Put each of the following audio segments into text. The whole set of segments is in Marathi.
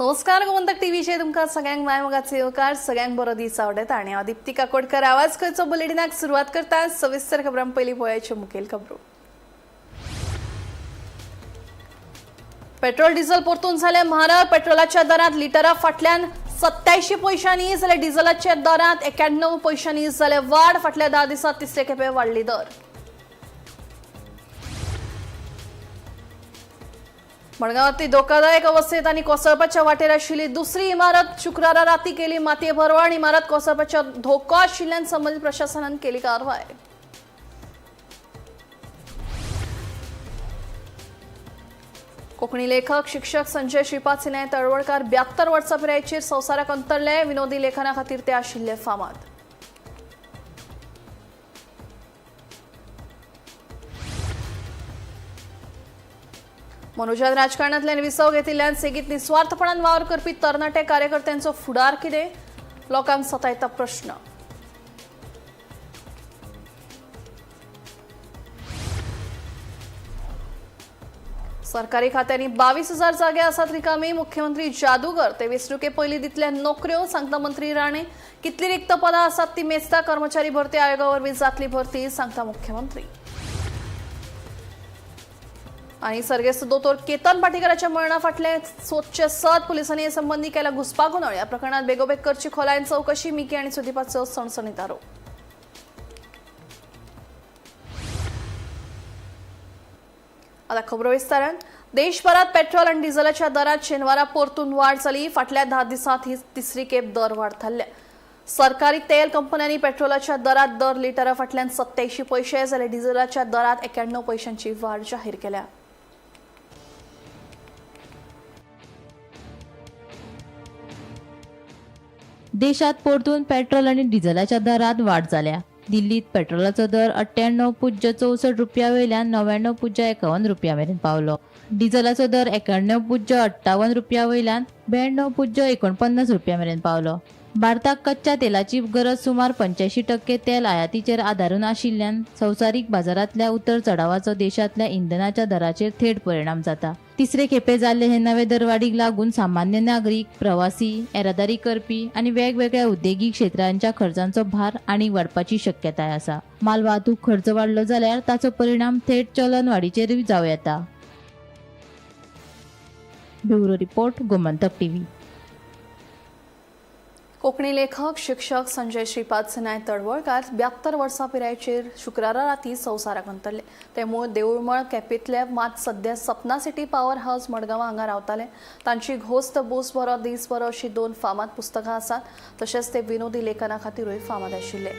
नमस्कार गोमंतक टीव्हीचे तुमका सगळ्यांक मायमोगाचे येवकार सगळ्यांक बरो दीस आवडत आणि हांव दीप्ती काकोडकर आवाज खंयचो बुलेटिनाक सुरवात करता सविस्तर खबरां पयलीं पळोवयाच्यो मुखेल खबरो। पेट्रोल डिझेल परतून झाले म्हारग। पेट्रोलाच्या दरात लिटरा फाटल्यान 87 पैशांनी जाल्यार डिझेलाच्या दरात 91 पैशांनी जाले वाड। फाटल्या 10 दिसांत तिसरे खेपे वाडली दर। मडगांवांतली धोकादायक अवस्थेत आणि कोसळपाच्या वाटेर आशिल्ली दुसरी इमारत शुक्रारा राती केली मातये भरवण। इमारत कोसळपाच्या धोको आशिल्ल्यान संबंधीत प्रशासनान केली कारवाय। कोंकणी लेखक शिक्षक संजय श्रीपाद सिन्हा तळवळकार 72 वर्सां पिरायेचेर संवसाराक अंतरले। विनोदी लेखना खातीर ते आशिल्ले फामाद। मनोजान राजकारणांतल्यान विसव घेतिल्ल्यान सेगीत निस्वार्थपणान वावर करपी तरणाटे कार्यकर्त्यांचो फुडार कितें? लोकांक सतायता प्रश्न। सरकारी खात्यांनी 22,000 जागे आसात रिकामी। मुख्यमंत्री जादूगर ते वेंचणुके पयलीं दितले नोकऱ्यो, सांगता मंत्री राणे। कितली रिक्त पदां आसात ती मेजता। कर्मचारी भरती आयोगावरवीं जातली भरती, सांगता मुख्यमंत्री। आणि सर्गेस्त दोतोर केतन पाटीकराच्या मरणा फाटले सोदचे सत। पुलिसांनी हे संबंधी केला घुसपागोंदळ। या प्रकरणात बेगोबेग करची खोलायेन चौकशी। मिकी आणि सुदीपाचो सणसणीत आरोप। आता खबरो विस्तारान। देशभरात पेट्रोल आणि डिझेलाच्या दरात शेनवारा परतून वाढ जाली। फाटल्या 10 दिसांत ही तिसरी खेप दर वाढ थारल्या। सरकारी तेल कंपन्यांनी पेट्रोलाच्या दरात दर लिटरा फाटल्यान 87 पैसे जाल्यार डिझेलाच्या दरात 91 पैशांची वाढ जाहीर केल्या। देशात परतून पेट्रोल आणि डिझेलाच्या दरात वाढ जाल्या। दिल्लीत पेट्रोलाचो दर 98.64 रुपया वयल्यान 99.51 रुपया मेरेन पावलो। डिझेलाचो दर 91.58 रुपया वयल्यान 92.49 रुपया मेरेन पावलो। भारताक कच्च्या तेलाची गरज सुमार 85% तेल आयातीचेर आदारून आशिल्ल्यान संवसारीक बाजारांतल्या उतर चढावाचो देशांतल्या इंधनाच्या दराचेर थेट परिणाम जाता। तिसरे खेपे जाल्ले हे नवे दरवाडीक लागून सामान्य नागरीक, प्रवासी, येरादारी करपी आणि वेगवेगळ्या उद्देगीक क्षेत्रांच्या खर्चांचो भार आनीक वाडपाची शक्यताय आसा। माल वाहतूक खर्च वाडलो जाल्यार ताचो परिणाम थेट चलन वाडीचेर जावं येता। Bureau report, Gomantak TV. Konkani लेखक शिक्षक संजय श्रीपाद सिन्हा तळवळकार 72 वर्सां पिरायेचेर शुक्रारा राती संवसाराक अंतरले। ते मूळ देऊळमळ केपेंतले, मात सध्या सपना सिटी पॉवर हाऊस मडगांवां हांगा रावताले। तांची घोस्त बूस बरो दीस बरो अशी 2 फामाद पुस्तकां आसात। तशेंच ते विनोदी लेखना खातीरूय फामाद आशिल्ले।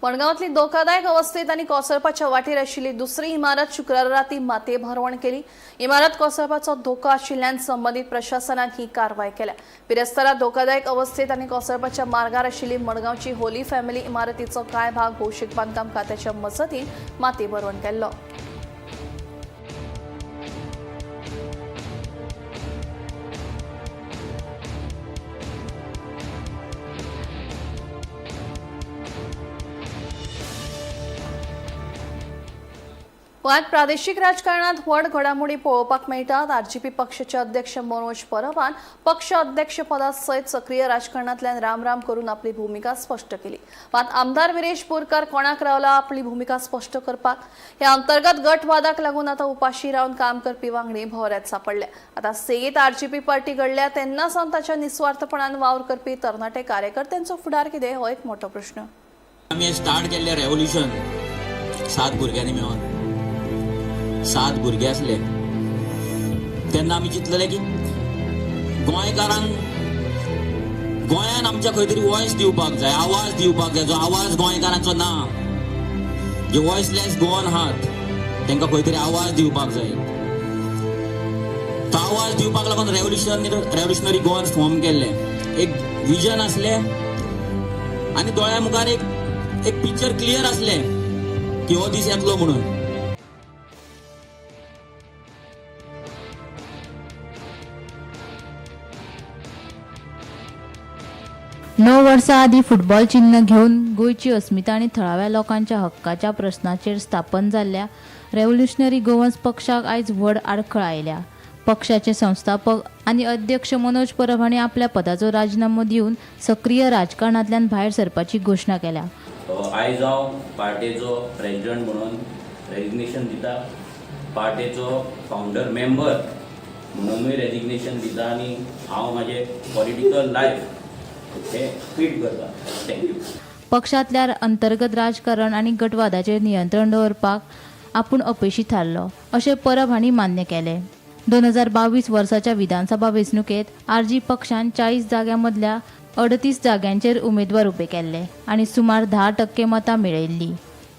मडगांवांतली धोकादायक अवस्थेत आणि कोसळपाच्या वाटेर आशिल्ली दुसरी इमारत शुक्रारा राती मातये भरवण केली। इमारत कोसळपाचो धोको आशिल्ल्यान संबंधीत प्रशासनान ही कारवाय केल्या। बिरेस्तारा धोकादायक अवस्थेत आणि कोसळपाच्या मार्गार आशिल्ली मडगांवची होली फॅमिली इमारतीचो कांय भाग भौशीक बांदकाम खात्याच्या मजतीन मातये भरवण केल्लो। गोंयांत प्रादेशीक राजकारणात व्हड घडामोडी पळोवपाक मेळटात। आरजीपी पक्षाचे अध्यक्ष मनोज परबान पक्ष अध्यक्ष पदा सयत सक्रिय राजकारणांतल्यान राम करून आपली भूमिका स्पश्ट केली। मात आमदार विरेश बोरकार कोणाक रावला आपली भूमिका स्पश्ट करपाक? ह्या अंतर्गत गटवादाक लागून आता उपाशी रावन काम करपी वांगडी भोवऱ्यात सापडले। आता सेगीत आरजीपी पार्टी घडल्या तेन्ना सावन ताच्या निस्वार्थपणान वावर करपी तरणाटे कार्यकर्त्यांचो फुडार कितें हो एक मोठो प्रश्न। आमी स्टार्ट केल्लें रेव्होल्युशन 7 भुरग्यांनी मेळून 7 भुरगे असले तेन्ना आमी चिंतलेले की गोंयकारांक गोंयान आमच्या खंय तरी वॉयस दिवपाक जाय, आवाज दिवपाक जाय। जो आवाज गोंयकारांचो ना, जे वॉयसलेस गोवन आहात तांकां खंय तरी आवाज दिवपाक जाय। तो आवाज दिवपाक लागून रेव्होल्युशनरी गोवन फॉर्म केल्ले। एक विजन असले आनी दोळ्या मुखार एक पिक्चर क्लियर असले की हो दीस येतलो म्हणून। वर्सां आदी फुटबॉल चिन्ह घेवन गोंयची अस्मिता आनी थळाव्या लोकांच्या हक्काच्या प्रस्नाचेर स्थापन जाल्ल्या रेव्होल्युशनरी गोवन्स पक्षाक आयज व्हड आडखळ आयल्या. पक्षाचे संस्थापक आनी अध्यक्ष मनोज परब हांणी आपल्या पदाचो राजिनामो दिवन सक्रीय राजकारणांतल्यान भायर सरपाची घोशणा केल्या. आयज हांव पार्टेचो प्रेसिडेंट म्हणून रेजिग्नेशन दिता. पार्टेचो फावंडर मेंबर म्हणूनय रेजिग्नेशन दिता आनी हांव म्हाजें पॉलिटिकल लायफ हें फीट करता. थँक्यू. पक्षांतल्या अंतर्गत राजकारण आनी गटवादाचेर नियंत्रण दवरपाक आपूण अपेशी थारलो अशें परब हांणी मान्य केलें. 2022 वर्साच्या विधानसभा वेंचणुकेंत आरजी पक्षान 40 जाग्यां मदल्या 38 जाग्यांचेर उमेदवार उबे केल्ले आनी सुमार 10% मतां मेळयल्ली.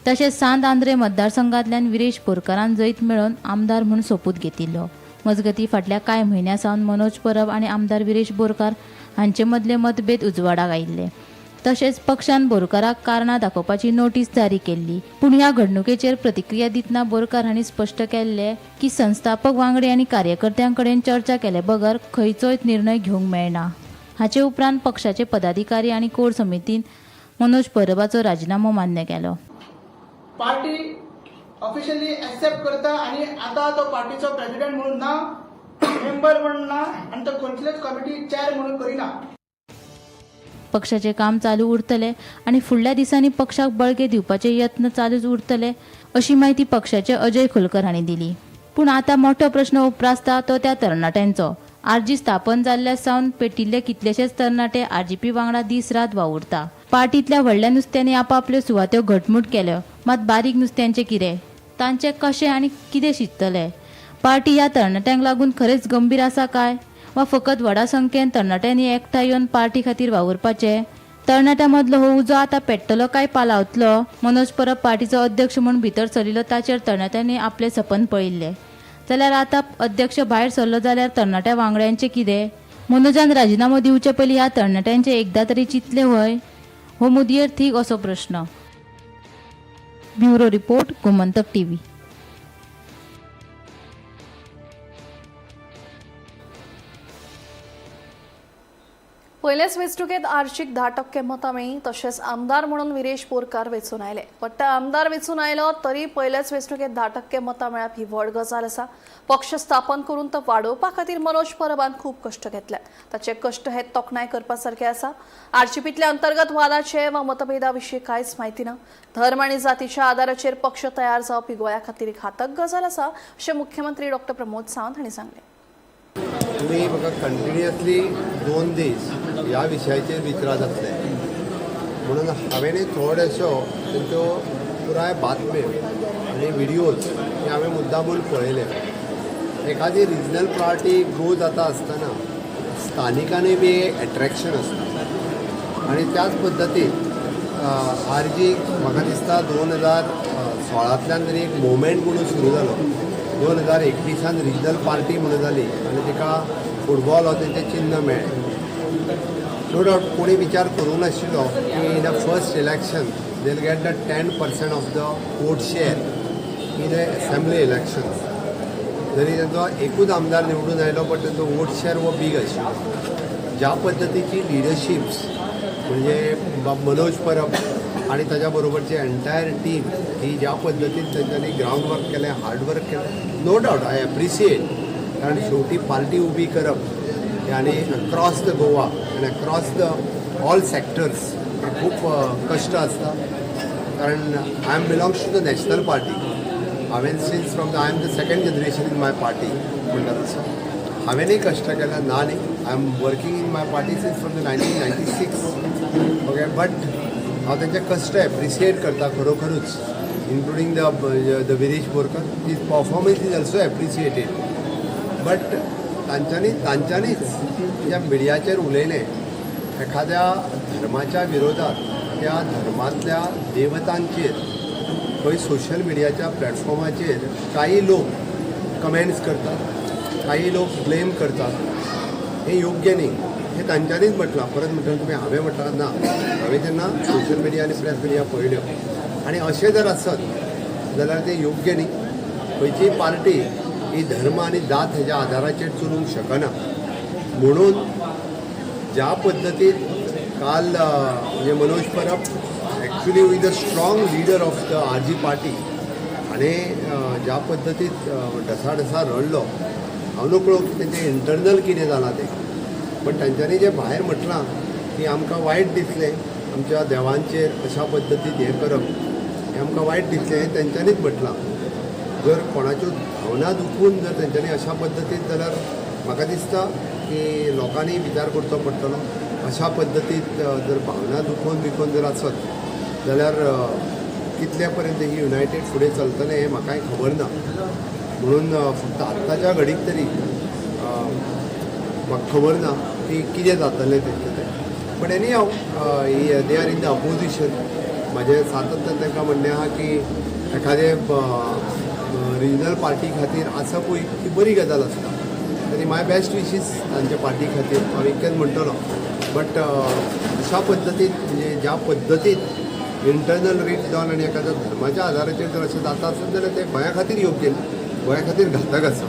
तशेंच सांत आंद्रे मतदारसंघांतल्यान विरेश बोरकारान जैत मेळोवन आमदार म्हूण सोपूत घेतिल्लो. मजगतीं फाटल्या कांय म्हयन्यां सावन मनोज परब आनी आमदार विरेश बोरकार हांचे मदले मतभेद उजवाडाक आयिल्ले. तशेंच पक्षान बोरकाराक कारणां दाखोवपाची नोटीस जारी केल्ली. पूण ह्या घडणुकेचेर प्रतिक्रिया दितना बोरकार हांणी स्पश्ट केल्लें की संस्थापक वांगडी आनी कार्यकर्त्यां कडेन चर्चा केले बगर खंयचोय निर्णय घेवंक मेळना. हाचे उपरांत पक्षाचे पदाधिकारी आनी कोर समितीन मनोज परबाचो राजिनामो मान्य केलो. पार्टी ऑफिशियली एक्सेप्ट करता आणि आता तो पार्टीचो प्रेसिडेंट म्हणून ना, मेंबर म्हणून ना आणि तो खंयचलेच कमिटी चेअर म्हणून करिना. पक्षाचे काम चालू उरतले आनी फुडल्या दिसांनी पक्षाक बळगे दिवपाचे यत्न चालूच उरतले अशी माहिती पक्षाचे अजय खोलकर हांणी दिली. पूण आतां मोठो प्रश्न उपरासता तो त्या तरणाट्यांचो. आरजी स्थापन जाल्ल्या सावन पेटिल्ले कितलेशेच तरणाटे आरजीपी वांगडा दीस रात वावुरता. पार्टींतल्या व्हडल्या नुस्त्यांनी आपापल्यो सुवात्यो घटमूट केल्यो, मात बारीक नुस्त्यांचें कितें? तांचें कशें आनी कितें शिजतलें? पार्टी ह्या तरणाट्यांक लागून खरेंच गंभीर आसा काय, वा फकत व्हडा संख्येन तरणाट्यांनी एकठांय येवन पार्टी खातीर वावुरपाचें? तरणाट्यां मदलो हो उजो आतां पेट्टलो काय पालावतलो? मनोज परब पार्टीचो अध्यक्ष म्हूण भितर सरिल्लो ताचेर तरणाट्यांनी आपलें सपन पळयिल्लें. जाल्यार आतां अध्यक्ष भायर सरलो जाल्यार तरणाट्या वांगड्यांचें कितें? मनोजान राजिनामो दिवचे पयलीं ह्या तरणाट्यांचें एकदां तरी चिंतलें व्हय? हो मुदयेर थीक असो प्रश्न. Bureau report, Gomantak TV. पयलेच वेंचणुकेंत आर्चीक 10% मतां मेळ्ळीं. तशेंच आमदार म्हणून विरेश बोरकार वेंचून आयले. पट्टा आमदार वेंचून आयलो तरी पयलेच वेंचणुकेंत 10% मतां मेळप ही व्हड गजाल आसा. पक्ष स्थापन करून तो वाडोवपा खातीर मनोज परबान खूब कश्ट घेतल्यात. ताचे कश्ट हे तोखणाय करपा सारखे आसा. आरसीपीतल्या अंतर्गत वादाचे वा मतभेदा विशीं कांयच म्हायती ना. धर्म आनी जातीच्या आदाराचेर पक्ष तयार जावप ही गोंया खातीर एक घातक गजाल आसा अशें मुख्यमंत्री डॉ. प्रमोद सावंत हांणी सांगलें. तुम्ही बघा कंटिन्युअसली 2 दीस ह्या विशयाचेर विचारत आसले म्हणून हांवेंय थोड्योशो तेंच्यो पुराय बातम्यो आनी व्हिडियोज हे हांवें मुद्दामून पळयले. एखादी रिजनल पार्टी ग्रो जाता आसतना स्थानिकांनी बी एट्रॅक्शन आसता आनी त्याच पद्दतीन आरजी म्हाका दिसता 2016तल्यान तरी एक मुवमेंट म्हणून सुरू जालो. 2021 रिजनल पार्टी म्हणून जाली आनी तिका फुटबॉल हो तेचें चिन्ह मेळ्ळें. नो डावट कोणी विचार करूंक नाशिल्लो की in the first election they will get the 10% of the vote share in the assembly election. जरी तांचो एकूच आमदार निवडून आयलो बट तांचो वोट शेअर हो बीग आशिल्लो. ज्या पद्दतीची लिडरशिप्स म्हणजे मनोज परब आणि ताच्या बरोबरची एंटायर टीम ही ज्या पद्दतीन तांच्यांनी ग्राउंड वर्क केलें, हार्ड वर्क केलें, नो डावट आय एप्रिशिएट. कारण शेवटी पार्टी उबी करप आनी अक्रॉस द गोवा आनी अक्रॉस द ऑल सेक्टर्स हे खूब कश्ट आसता. कारण I am belongs to the national party. हांवें since from the I am the second generation in my party म्हणटा तसो हांवेंय कश्ट केल्या ना न्ही. I am working in my party since from the 1996. Okay, but हांव तेंचे कश्ट एप्रिशिएट करता खरोखरूच, including the Viresh Borkar. This performance is also appreciated. But तांच्यांनीच ज्या मिडियाचेर उलयलें एखाद्या धर्माच्या विरोधात त्या धर्मांतल्या देवतांचेर खंय सोशल मिडियाच्या प्लॅटफॉर्माचेर काही लोक कमेंट्स करतात, काही लोक ब्लेम करतात. हे योग्य न्ही. हे तांच्यांनीच म्हटलां. परत म्हटल्यार तुमी हांवें म्हटलां ना. हांवें तेन्ना सोशल मिडिया आनी प्रेस मिडिया पळयल्यो आनी अशें जर आसत जाल्यार तें योग्य न्ही. खंयचीय पार्टी ही धर्म आनी जात हेच्या आदाराचेर चलूंक शकना. म्हणून ज्या पद्दतीन काल म्हणजे Manoj Parab actually with a strong leader of the RG party आणि ज्या पद्दतीत ढसाढसा रडलो हांव नकळो की तेंचें इंटरनल कितें जालां तें पण तांच्यांनी जें भायर म्हटलां की आमकां वायट दिसलें आमच्या देवांचेर अशा पद्दतीन हें करप हें आमकां वायट दिसलें हें तेंच्यांनीच म्हटलां. जर कोणाच्यो भावना दुखून जर तेंच्यांनी अशा पद्दतीन जाल्यार म्हाका दिसता की लोकांनी विचार करचो पडटलो. अशा पद्दतीत जर भावना दुखोवन जर आसत जाल्यार कितल्या पर्यंत ही युनायटेड फुडें चलतलें हें म्हाकाय खबर ना. म्हणून फक्त आत्ताच्या घडीक तरी म्हाका खबर ना की कितें जातलें तेंचें तें. पण एनी हांव they are in the opposition. म्हाजें सातत्यान तांकां म्हणणें आहा की एखादे रिजनल पार्टी खातीर आसपूय ती बरी गजाल आसता. तरी माय बेस्ट विशीस तांच्या पार्टी खातीर हांव इतकेंच म्हणटलो. बट अशा पद्दतीन म्हणजे ज्या पद्दतीन इंटरनल रीच जावन आनी एखाद्या धर्माच्या आदाराचेर जर अशें जाता आसत जाल्यार तें गोंया खातीर योग्य ना, गोंया खातीर घातक आसा.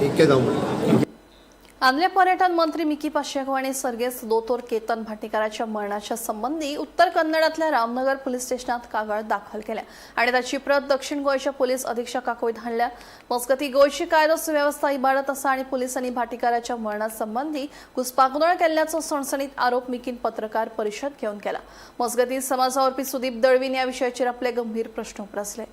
इतकें हांव म्हणटा. आंध्र पर्यटन मंत्री मिकी पाशेको आणि सर्गेस दोतोर केतन भाटीकाराच्या मरणाच्या संबंधी उत्तर कन्नडातल्या रामनगर पोलीस स्टेशनात कागाळ दाखल केल्या आणि त्याची प्रत दक्षिण गोंयच्या पोलीस अधीक्षकाकूय धाडल्या. मजगती गोंयची कायदो सुव्यवस्था इबाडत आसा आणि पोलिसांनी भाटीकाराच्या मरणासंबंधी घुसपागोंदळ केल्ल्याचो सणसणीत आरोप मिकीन पत्रकार परिशद घेवन केला. मजगती समाजावरपी सुदीप दळवीन या विशयाचेर आपले गंभीर प्रश्न उपरासले.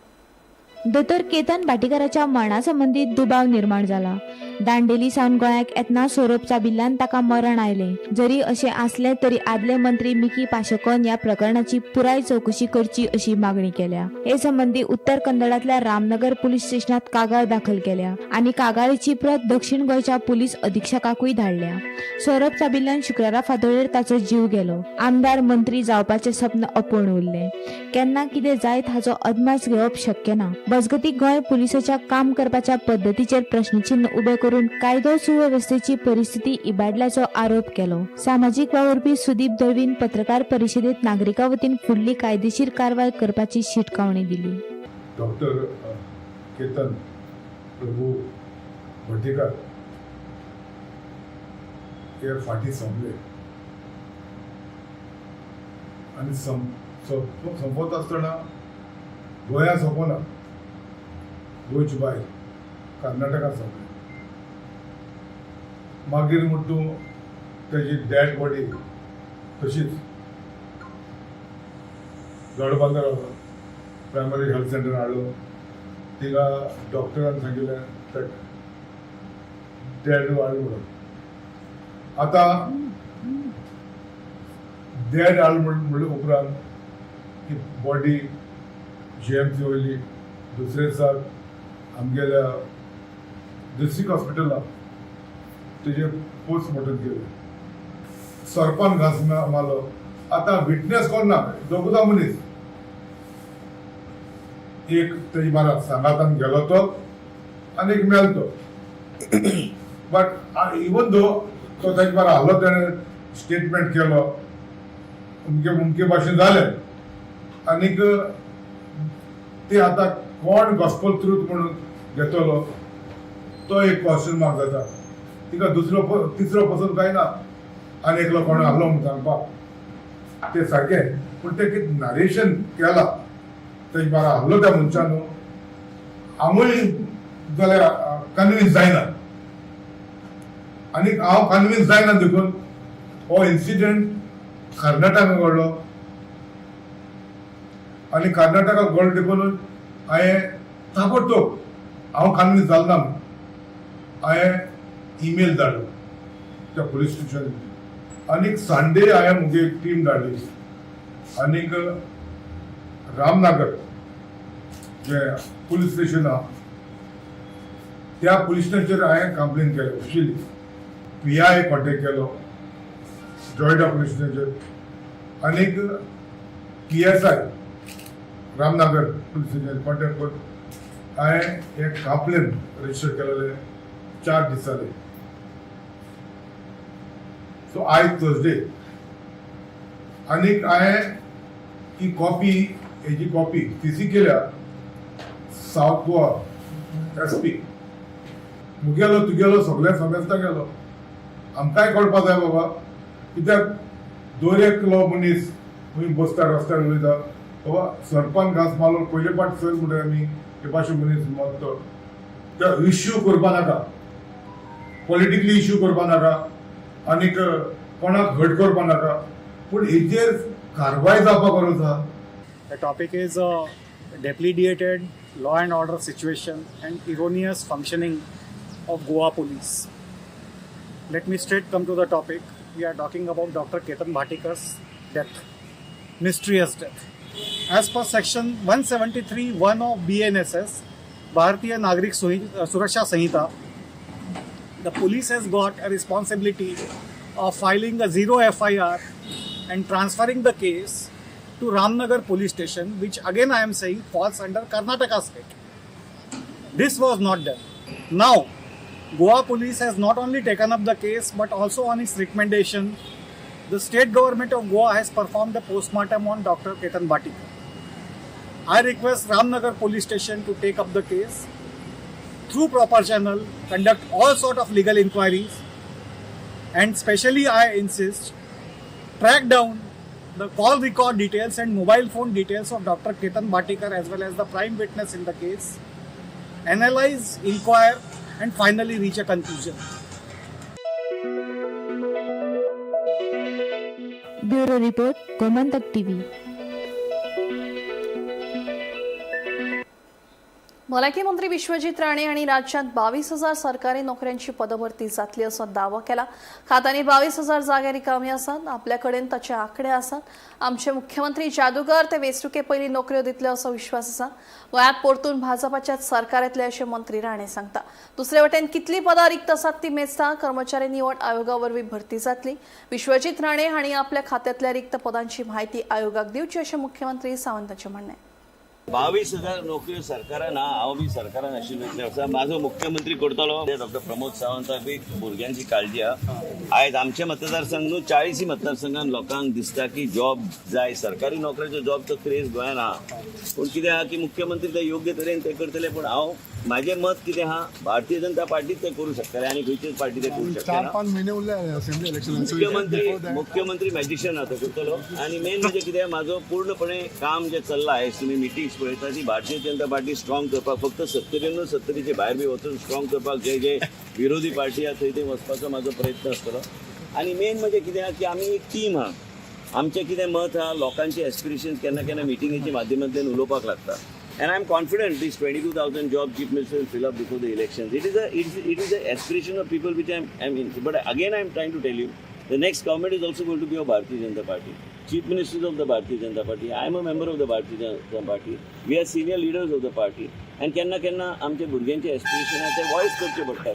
दोतोर केतन भाटीकाराच्या मरणासंबंधी दुबाव निर्माण जाला. दांडेली सावन गोंयाक येतना सोरोप चाबिल्ल्यान ताका मरण आयले. जरी अशें आसले तरी आदले मंत्री मिकी पाशेकोन ह्या प्रकरणाची पुराय चौकशी करची अशी मागणी केल्या. हे संबंधी उत्तर कन्नडातल्या रामनगर पोलीस स्टेशनात कागाळ दाखल केल्या आणि कागाळीची प्रत दक्षिण गोंयच्या पोलीस अधीक्षकाकूय धाडल्या. सोरोप चाबिल्ल्यान शुक्रारा फांतोडेर ताचो जीव गेलो. आमदार मंत्री जावपाचें सपन अपूर्ण उरलें. केन्ना कितें जायत हाचो अदमास घेवप शक्य ना. मजगती गोंय पुलिसाच्या काम करपाच्या पद्दतीचेर प्रश्नचिन्ह उबे करून कायदो सुव्यवस्थेची परिस्थिती इबाडल्याचो आरोप केलो. सामाजीक वावुरपी सुदीप दळवीन पत्रकार परिशदेत नागरिकां वतीन फुडली कायदेशीर कारवाय करपाची शिटकावणी दिली. डॉक्टर केतन प्रभू भटीकार हे फाटी संपले आणि संपत असताना गोंया सोंपना गोंयची भायर कर्नाटकात सोंपले. मागीर म्हणून तेजी डॅड बॉडी तशीच गडबांदर प्रायमरी हेल्थ सेंटर हाडलो. तिका डॉक्टरान सांगिल्लें डॅड हाडलो म्हणून. आतां डॅड हाडलो म्हणले उपरांत ती बॉडी GMC वयली दुसरे दिसाक आमगेल्या डिस्ट्रिक्ट हॉस्पिटलांत तेजे पोस्टमॉर्टम केलें. सरपान घास मारलो. आतां विटनेस कोण ना, दोगूदा मनीस. एक तेजी म्हाराज सांगातान गेलो तो आनी एक मेलो तो. बट इवन दो तो तेजे बारा आहलो तेणें स्टेटमेंट केलो मुमके भाशेन जालें. आनीक ते आतां कोण गॉस्पल ट्रूथ म्हणून घेतलो तो एक क्वेश्चन मार्क जाता. तिका तिसरो पसंत काय ना आनी एकलो कोण आहलो म्हणून सांगपाक ते सारकें. पूण ते कितें नरेशन केलां तेजे बारा आहलो त्या मनशान हांवूय जाल्यार कन्विन्स जायना. आनी हांव कन्विन्स जायना देखून हो इन्सिडेंट कर्नाटकाक घडलो आनी कर्नाटकाक घडलो देखून हांवें ताबडतोब हांव कन्विन्स जालो ना हांवें ईमेल धाडलो त्या पुलीस स्टेशन. आनीक संडे हांवें मुगे एक टीम धाडली आनीक रामनगर जे पुलीस स्टेशन आहा त्या पुलीस स्टेशनाचेर हांवें कंप्लेन केली ऑफिशियली. PI कॉन्टेक्ट केलो जॉयडा पुलीस स्टेशनाचेर आनीक PSI Ramnagar police station contact करून हांवें एक कंप्लेन रजिस्टर केलेले 4 दीस जाले. सो आयज थर्सडे आनीक हांवें ही कॉपी हेजी कॉपी CC केल्या सावथ गोवा SP. तुगेलो सगळे समेस्ता गेलो. आमकांय कळपा जाय बाबा कित्याक दर एकलो मनीस खंय बसता रस्त्यार उलयता बाबा सरपंच घास मारलो पयले पाट सर म्हणटा आमी हे भाशे मनीस मरतो तो इश्यू करपा नाका पॉलिटिकली इश्यू करपा नाका आनीक कोणाक हट करपा नाका पूण हेजेर कारवाय जावपाक गरज आहा. The topic is deplete law and order situation and erroneous functioning of Goa police. Let me straight come to the topic. We are talking about Dr. Ketan Bhatikar's death, mysterious death. As per section 173(1) of BNSS, Bharatiya Nagrik Suraksha Sanhita, the police has got a responsibility of filing a zero FIR and transferring the case to Ramnagar police station, which again I am saying falls under Karnataka state. This was not done. Now, Goa police has not only taken up the case but also on its recommendation, the state government of Goa has performed a postmortem on Dr. Ketan Bhatikar. I request Ramnagar police station to take up the case through proper channel, conduct all sort of legal inquiries, and specially I insist, track down the call record details and mobile phone details of Dr. Ketan Bhatikar as well as the prime witness in the case, analyze, inquire, and finally reach a conclusion. Bureau report, Gomantak TV. भलायकी मंत्री विश्वजीत राणे यांनी राज्यात 22,000 सरकारी नोकऱ्यांची पदभरती जातली असो दावो केला. खात्यांनी 22,000 जागे रिकामी आसात. आपल्याकडेन ताचे आंकडे आसात. आमचे मुख्यमंत्री जादूगर ते वेंचणुके पयलीं नोकऱ्यो दितले असो विश्वास आसा. गोंयांत परतून भाजपाचेच सरकार येतले अशें मंत्री राणे सांगता. दुसरे वटेन कितली पदां रिक्त आसात ती मेजता कर्मचारी निवड आयोगा वरवीं भरती जातली. विश्वजीत राणे हांणी आपल्या खात्यांतल्या रिक्त पदांची म्हायती आयोगाक दिवची अशें मुख्यमंत्री सावंताचें म्हणणें. 22,000 नोकऱ्यो सरकारान हांव बी सरकारान आशिल्लो आसा. म्हाजो मुख्यमंत्री करतलो. डॉक्टर प्रमोद सावंताक बी भुरग्यांची काळजी आहा. आयज आमचे मतदारसंघ न्हू 40 मतदारसंघान लोकांक दिसता की जॉब जाय, सरकारी नोकऱ्याचो जॉबचो क्रेज गोंयांत आहा. पूण कितें आहा की मुख्यमंत्री ते योग्य तरेन ते करतले. पूण हांव म्हाजें मत कितें आहा, भारतीय जनता पार्टीच ते करूं शकतले आनी खंयचीच पार्टी ते करूं शकना. मुख्यमंत्री मॅजिशियन आहा तो करतलो. आनी मेन म्हणजे कितें म्हाजो पूर्णपणे काम जें चल्लां आयज तुमी मिटिंग्स पळयता ती भारतीय जनता पार्टी स्ट्रॉंग करपाक, फक्त 70चे भायर बी वचून स्ट्रॉंग करपाक जे विरोधी पार्टी आहा थंय ते वचपाचो म्हाजो प्रयत्न आसतलो. आनी मेन म्हणजे कितें आहा की आमी एक टीम आहा. आमचें कितें मत आहा, लोकांचे एस्पिरेशन्स केन्ना केन्ना मिटिंगेच्या माध्यमांतल्यान उलोवपाक लागता. And I'm confident these 22,000 jobs Chief Minister will fill up before the elections. It is a aspiration of people which I'm in. But again, I'm trying to tell you, the next government is also going to be of Bharatiya Janata Party. Chief Ministers of the Bharatiya Janata Party. I am a member of the Bharatiya Janata Party. We are senior leaders of the party. And केन्ना आमचे भुरग्यांचे एस्पिरेशन आहे ते वॉइस करचे पडटा.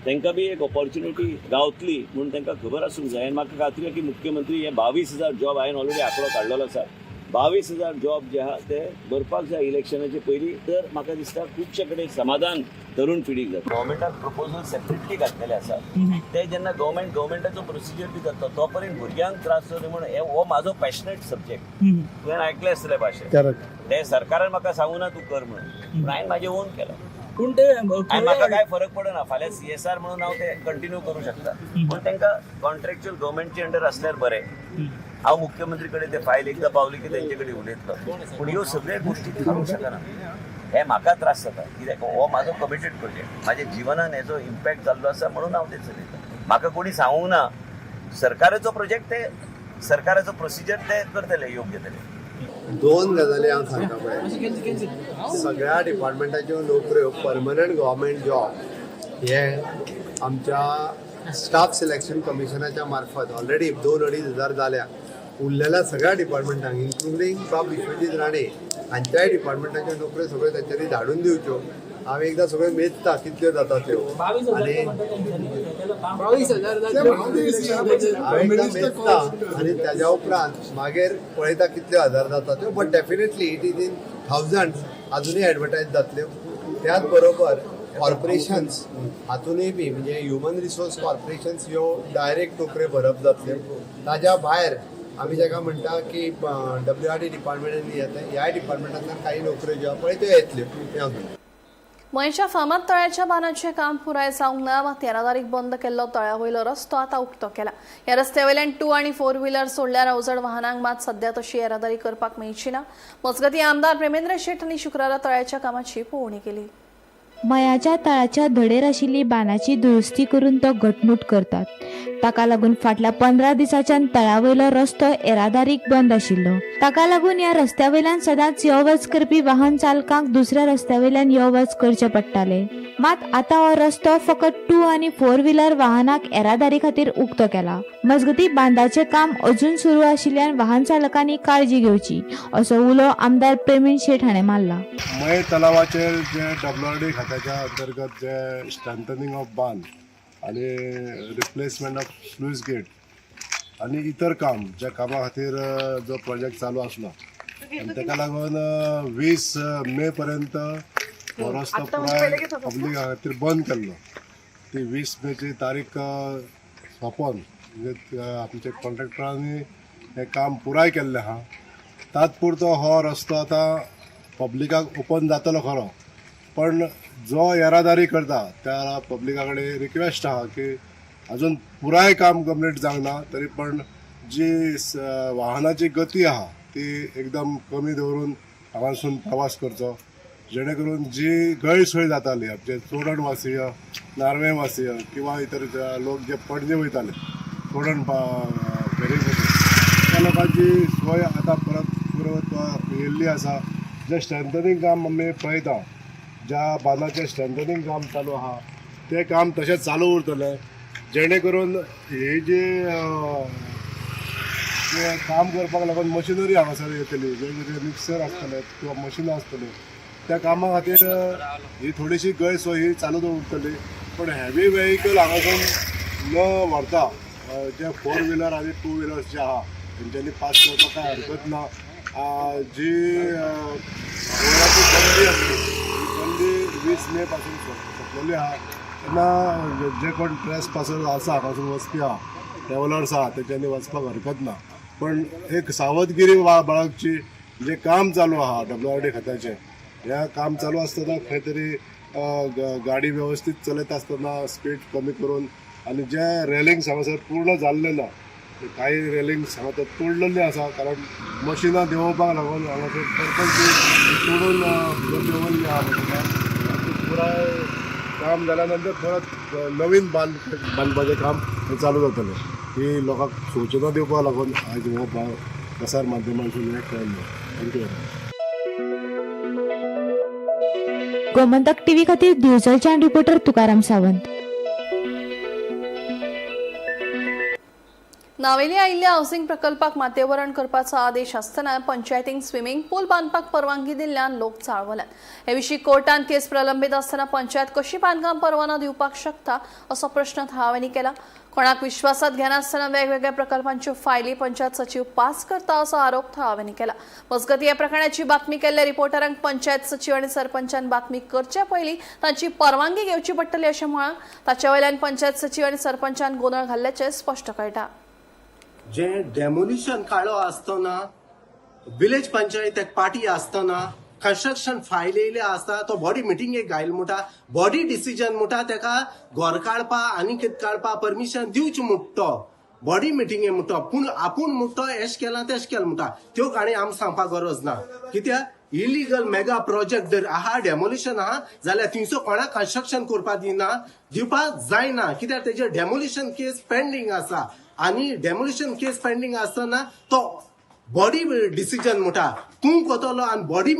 तांकां बी एक ऑपॉर्च्युनिटी गावतली म्हणून तांकां खबर आसूंक जाय. आनी म्हाका खात्री आहा की मुख्यमंत्री हे 22,000 जॉब हांवें ऑलरेडी आंकडो काडलेलो आसा. 22,000 जॉब जे आहा ते भरपाक जाय इलेक्शनाचे पयलीं. तर म्हाका दिसता खुबशे कडेन समाधान तरुण पिढीक जाता. गव्हर्मेंटाक प्रपोजल सेपरेटली घातलेले आसा. ते जेन्ना गव्हर्मेंटाचो प्रोसिजर बी जाता तो पर्यंत भुरग्यांक त्रास जावं म्हणून हो म्हाजो पॅशनेट सब्जेक्ट. तुवें आयकलें आसतलें भाशेन. ते सरकारान म्हाका सांगूं ना तूं कर म्हणून, पूण हांवें म्हाजें ओन केलां. पूण ते म्हाका काय फरक पडना. फाल्यां CSR म्हणून हांव ते कंटिन्यू करूं शकता. पूण तांकां कॉन्ट्रॅक्च्युअल गव्हर्मेंटचे अंडर आसल्यार बरें. हांव मुख्यमंत्री कडेन ते फायल एकदां पावली की तेंचे कडेन उलयतलो. पूण ह्यो सगळ्यो गोश्टी करूंक शकना. हे म्हाका त्रास जाता कित्याक हो म्हाजो कमिटेड प्रोजेक्ट. म्हाज्या जिवनान हेजो इम्पॅक्ट जाल्लो आसा म्हणून हांव ते चलयतां. म्हाका कोणी सांगूंक ना. सरकाराचो प्रोजेक्ट ते सरकाराचो प्रोसिजर ते करतले योग्य तरेन. 2 गजाली हांव सांगता पळय. सगळ्या डिपार्टमेंटाच्यो नोकऱ्यो परमनंट गव्हर्मेंट जॉब हे आमच्या स्टाफ सिलेक्शन कमिशनाच्या मार्फत ऑलरेडी 2-2.5 हजार जाल्या. उरलेल्या सगळ्या डिपार्टमेंटांक इन्क्लुडींग बाब विश्वजीत राणे हांच्याय डिपार्टमेंटाच्यो नोकऱ्यो सगळ्यो तेंच्यांनी धाडून दिवच्यो. हांव एकदां सगळ्यो मेजता कितल्यो जाता त्यो आनी हांव एकदां मेजता आनी तेज्या उपरांत मागीर पळयता कितल्यो हजार जाता त्यो. But definitely it is in thousands अजुनूय एडवर्टायज जातल्यो. त्याच बरोबर कॉर्पोरेशन्स हातूनय बी म्हणजे ह्युमन रिसोर्स कॉर्पोरेशन्स ह्यो डायरेक्ट नोकऱ्यो भरप जातल्यो. ताज्या भायर आमी जाका म्हणटा की WRD डिपार्टमेंटांनी येता ह्या डिपार्टमेंटांतल्यान काही नोकऱ्यो ज्यो पळय त्यो येतल्यो. मयच्या फामाद तळ्याच्या बांदाचें काम पुराय जावंक ना वा 13 तारीख बंद केल्लो तळ्यावयलो रस्तो आतां उक्तो केला. ह्या रस्त्यावयल्यान 2 आनी 4 व्हीलर सोडल्यार अवजड वाहनांक मात सध्या तशी येरादारी करपाक मेळची ना. मजगतीं आमदार प्रेमेंद्र शेट हांणी शुक्रारा तळ्याच्या कामाची पळोवणी केली. मयाच्या तळाच्या धडेर आशिल्ली बांदाची दुरुस्ती करून तो घटमूट करतात. ताका लागून फाटल्या 15 दिसाच्यान तळावयलो रस्तो येरादारीक बंद आशिल्लो. ताका लागून ह्या रस्त्यावयल्यान सदांच यो वच करपी वाहन चालकांक दुसऱ्या रस्त्यावयल्यान यो वच करचें पडटालें. मात आतां हो रस्तो फकत 2 आनी 4 व्हीलर वाहनाक येरादारी खातीर उक्तो केला. मजगतीं बांदाचें काम अजून सुरू आशिल्ल्यान वाहन चालकांनी काळजी घेवची असो उलो आमदार प्रेमीण शेट हाणें मारला. मय तलावाचेर जे WRD खात्याच्या अंतर्गत जे स्ट्रेंथनिंग ऑफ बांद आणि रिप्लेसमेंट ऑफ स्लूइस गेट आणि इतर काम ज्या कामा खातीर जो प्रोजेक्ट चालू आसलो आणि ताका लागून 20 मे पर्यंत हो रस्तो पुराय पब्लिका खातीर बंद केल्लो. ती 20 मेची तारीख सोंपोवन म्हणजे आमच्या कॉन्ट्रॅक्टरांनी हें काम पुराय केल्लें आहा. तात्पुरतो हो रस्तो आतां पब्लिकाक ओपन जातलो खरो, पण जो येरादारी करता त्या पब्लिका कडेन रिक्वेस्ट आहा की अजून पुराय काम कंप्लीट जावंक ना तरी पण जी वाहनाची गती आहा ती एकदम कमी दवरून हांगासून प्रवास करचो, जेणे करून जी गैरसोय जाताली आमचे चोडण वासीय, नार्वे वासीय किंवा इतर लोक जे पणजे वयताले चोडण फेरी त्या लोकांची सोय आतां परत पुरवत येयल्ली आसा. जे स्ट्रेंथनिंग काम आमी पळयता, ज्या बांदाचें स्ट्रेंथनिंग काम चालू आहा तें काम तशेंच चालू उरतलें, जेणे करून हे जे काम करपाक लागून मशिनरी हांगासर येतली, वेगवेगळे मिक्सर आसतले किंवा मशिनां आसतली, त्या कामा खातीर ही थोडीशी गैरसोय ही चालू उरतली. पण हेवी वेहिकल हांगासून न व्हरता जे 4 व्हीलर आनी 2 व्हीलर्स जे आहा तेंच्यांनी पास करपाक कांय हरकत ना. जी रोडाची बंदी आसली बंदी 20 मे पासून सोंपलेली आहा. तेन्ना जे कोण ट्रेस पासर आसा हांगासून वचपी आहा, ट्रॅव्हलर्स आहा, तेंच्यांनी वचपाक हरकत ना. पण एक सावधगिरी बाळगची. जे काम चालू आहा WRD खात्याचें, ह्या काम चालू आसतना खंय तरी गाडी वेवस्थीत चलयता आसतना स्पीड कमी करून आनी जे रेलिंग्स हांगासर पूर्ण जाल्ले ना, काही रेलिंग्स हांगा तोडलेले आसा कारण मशिनां देंवोवपाक लागून हांगासर तोडून देंवल्ली आहा. पुराय काम जाल्या नंतर परत नवीन बांदपाचें काम चालू जातलें. ही लोकांक सूचना दिवपाक लागून आयज हो प्रसार माध्यमांतून हें कळयलें. Thank you very much. Gomantak TV खातीर दिवचलच्यान रिपोर्टर तुकाराम सावंत. नावेली आयिल्ल्या हावसिंग प्रकल्पाक मातेवरण करपाचो आदेश आसतना पंचायतींक स्विमींग पूल बांदपाक परवानगी दिल्ल्यान लोक चाळवल्यात. हे विशीं कोर्टांत केस प्रलंबीत आसतना पंचायत कशी बांदकाम परवानो दिवपाक शकता असो प्रश्न थळाव्यांनी केला. कोणाक विश्वासात घेनासतना वेगवेगळ्या प्रकल्पांच्यो फायली पंचायत सचिव पास करता असो आरोप थळाव्यांनी केला. मजगतीं ह्या प्रकरणाची बातमी केल्ल्या रिपोर्टरांक पंचायत सचिव आनी सरपंचान बातमी करचे पयलीं तांची परवानगी घेवची पडटली अशें म्हळां. ताचे वयल्यान पंचायत सचिव आनी सरपंचान गोंधळ घाल्ल्याचें स्पश्ट कळटा. जे डेमोलिशन काळो आसतना विलेज पंचायतीक पार्टी आसतना कन्स्ट्रक्शन फायल येयले आसता तो बॉडी मिटिंगेक घायल म्हणटा, बॉडी डिसिजन म्हणटा तेका घर काडपा आनी कितें काडपा परमिशन दिवची म्हणटा बॉडी मिटिंगे म्हणटा. पूण आपूण म्हणटा एश केलां तेश केलां म्हणटा त्यो काणी आमकां सांगपाक गरज ना. कित्याक इलिगल मेगा प्रोजेक्ट जर आहा डेमोलिशन आहा जाल्यार थिंयसर कोणाक कन्स्ट्रक्शन करपाक दिवपाक जायना. कित्याक तेजेर डेमोलिशन केस पेंडींग आसा आनी डेमोलिशन केस पेंडींग आसतना तो बॉडी डिसिजन म्हणटा तूं कोतलो आनी बॉडी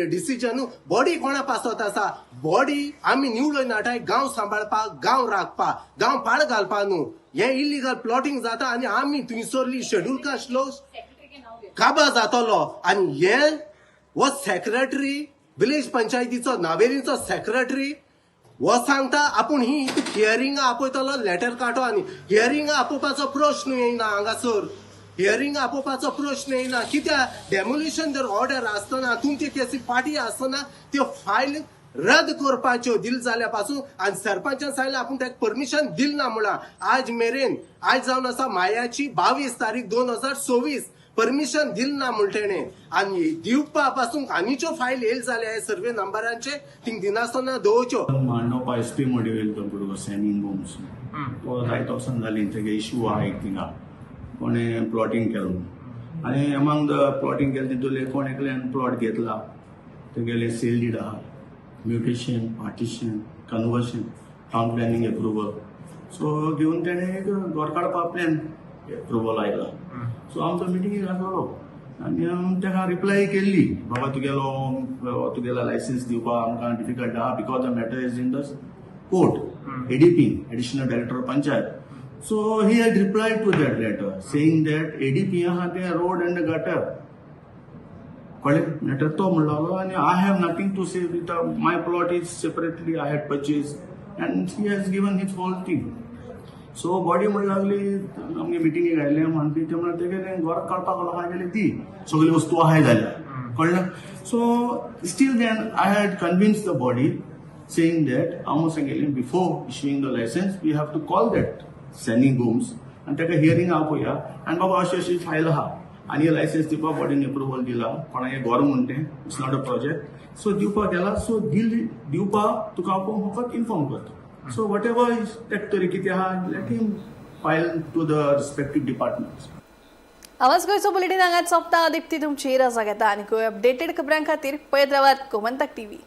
डिसिजन बॉडी कोणा पासत आसा. बॉडी आमी निवडून नाटाय गांव सांबाळपाक, गांव राखपाक, गांव पाड घालपा न्हू. हें इलिगल प्लॉटिंग जाता आनी आमी थंयसरली शेड्यूल कास्ट लोक काबार जातलो. आनी हे हो सेक्रेटरी विलेज पंचायतीचो नावेलीचो सेक्रेटरी वो सांगता आपूण ही हियरिंग आपयतलो लेटर काडो आनी हियरिंग आपोवपाचो प्रश्न येयना. हांगासर हियरिंग आपोवपाचो प्रश्न येयना. कित्याक डेमोलिशन जर ऑर्डर आसतना तुमचे केसी पार्टी आसतना त्यो फायल रद्द करपाच्यो दिल जाल्या पासून आनी सरपंचान सांगलें आपूण ताका परमिशन दिल ना म्हणून. आज मेरेन आयज जावन आसा मायाची 22 तारीख 2026 परमिशन दिल ना म्हणटणे आणि दिवपा पासून आनीच्यो फायल येयल जाल्या सर्वे नंबरांचे थिंग दिनासतना दवरच्यो मांडोवपा एसपी मॉड्यूल वेलकम करू सॅनिंग बॉम्ब्स तो जायतो वचून जाली तेगे इशू आहा एक थिंगा कोणे प्लॉटिंग केलो आनी अमांग द प्लॉटिंग केले तितूंतले कोण एकल्यान प्लॉट घेतला तेगेले सेल डीड आहा mutation partition conversion town planning approval so घेवन तेणे एक घर काडपा प्लॅन एप्रुवल आयला सो आमचो मिटिंगेक आसलो आनी ताका रिप्लाय केल्ली बाबा तुगेला लायसन्स दिवपा आमकां डिफिकल्ट आहा because the matter is in the court ADP additional director panchayat so he had reply to that letter saying that ADP आहा ते रोड एंड गटर कळ्ळें मॅटर तो म्हणलो आनी I have nothing to say with my plot is separately I had purchase and he has given his whole thing so body म्हणू लागली आमगे मिटिंगेक आयले म्हणपी ते म्हणून तेगेले घर काडपाक लोकांक गेली ती सगळी वस्तू आहाय जाल्या कळ्ळें so still then I had convince the body saying that हांव सांगलें before issuing the licence we have to call that सॅनिंग होम्स आनी ताका हियरींग पळया आनी बाबा अशी अशी फायल आहा आनी लायसन्स दिवपा बॉडीन एप्रुवल दिला कोणागे घर म्हणटे it's not a project so दिवपाक गेला सो दिवपा तुका हांव फकत इन्फॉर्म करता So whatever is तरी कितें आहा let him file to the respective departments. आवाज गोंयचो बुलेटिन हांगाच सोंपता. दिप्ती तुमची रजा घेता आनी गोंय अपडेटेड खबरां खातीर पळयत रावात गोमंतक टीव्ही.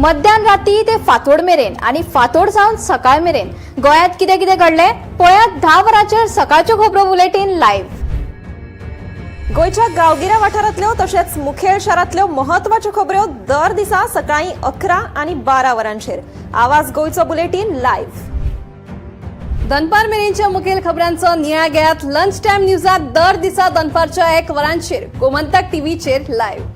मध्यान राती ते फातोड मेरेन आणि फातोड सावन सकाळ मेरेन गोंयांत कितें कितें घडलें पळयात 10 वरांचेर सकाळच्यो खबरो बुलेटिन लायव्ह. गोंयच्या गांवगिऱ्या वाठारांतल्यो तशेंच मुखेल शारांतल्यो महत्वाच्यो खबरो दर दिसा सकाळीं 11 आनी 12 वरांचेर. आवाज गोंयचो बुलेटिन लायव्ह. दनपार मेरेनच्या मुखेल खबरांचो नियाळ घेयात लंच टायम न्यूजात दर दिसा दनपारच्या 1 वरांचेर गोमंतक टीव्हीचेर लायव्ह.